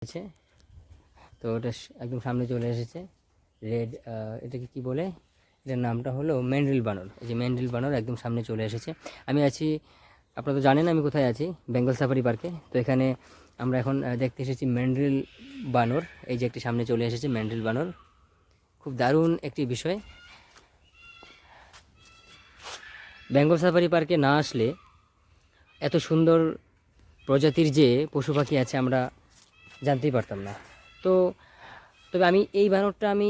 আছে। তো ওটা একদম সামনে চলে এসেছে। রেড, এটাকে কি বলে, এটার নামটা হলো ম্যান্ড্রিল বানর। এই যে ম্যান্ড্রিল বানর একদম সামনে চলে এসেছে। আমি আছি, আপনারা তো জানেন আমি কোথায় আছি, বেঙ্গল সাফারি পার্কে। তো এখানে আমরা এখন দেখতে এসেছি ম্যান্ড্রিল বানর। এই যে একটি সামনে চলে এসেছে ম্যান্ড্রিল বানর, খুব দারুণ একটি বিষয়। বেঙ্গল সাফারি পার্কে না আসলে এত সুন্দর প্রজাতির যে পশু পাখি আছে আমরা জানতেই পারতাম না। তো তবে আমি এই বানরটা আমি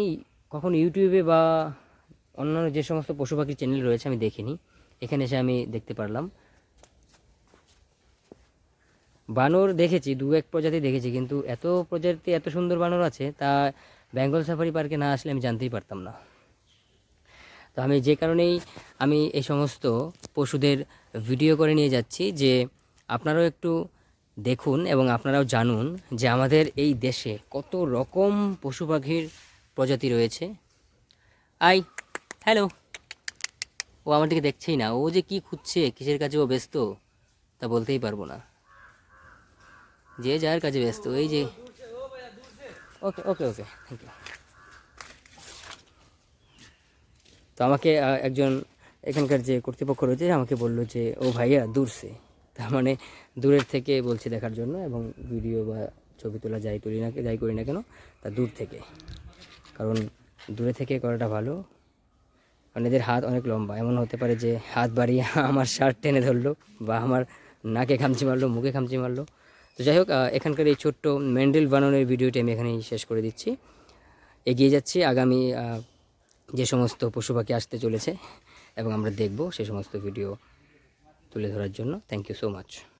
কখনো ইউটিউবে বা অন্যান্য যে সমস্ত পশু পাখির চ্যানেল রয়েছে আমি দেখিনি, এখানে এসে আমি দেখতে পারলাম। বানর দেখেছি, দু এক প্রজাতি দেখেছি, কিন্তু এত প্রজাতি এত সুন্দর বানর আছে তা বেঙ্গল সাফারি পার্কে না আসলে আমি জানতেই পারতাম না। তো আমি যে কারণেই আমি এই সমস্ত পশুদের ভিডিও করে নিয়ে যাচ্ছি, যে আপনারাও একটু দেখুন এবং আপনারাও জানুন যে আমাদের এই দেশে কত রকম পশু পাখির প্রজাতি রয়েছে। I, hello. ও আমার দিকে দেখছেই না, ও যে কি খুঁজছে, কিসের কাছে ও ব্যস্ত তা বলতেই পারবো না, যে যার কাছে ব্যস্ত। এই যে, ওকে ওকে ওকে, থ্যাংক ইউ। তো আমাকে একজন এখানকার যে কর্তৃপক্ষ রয়েছে আমাকে বললো যে ও ভাইয়া দূর সে, তার মানে দূরের থেকে বলছে দেখার জন্য, এবং ভিডিও বা ছবি তোলা যাই করি না কেন তা দূর থেকে, কারণ দূরে থেকে করাটা ভালো। কারণ এদের হাত অনেক লম্বা, এমন হতে পারে যে হাত বাড়িয়ে আমার শার্ট টেনে ধরলো বা আমার নাকে খামচি মারলো, মুখে খামচি মারলো। তো যাই হোক, এখানকার এই ছোট্ট ম্যান্ডেল বানানোর ভিডিওটি আমি এখানেই শেষ করে দিচ্ছি। এগিয়ে যাচ্ছি আগামী যে সমস্ত পশু পাখি আসতে চলেছে এবং আমরা দেখব সে সমস্ত ভিডিও তুলে ধরার জন্য। Thank you so much.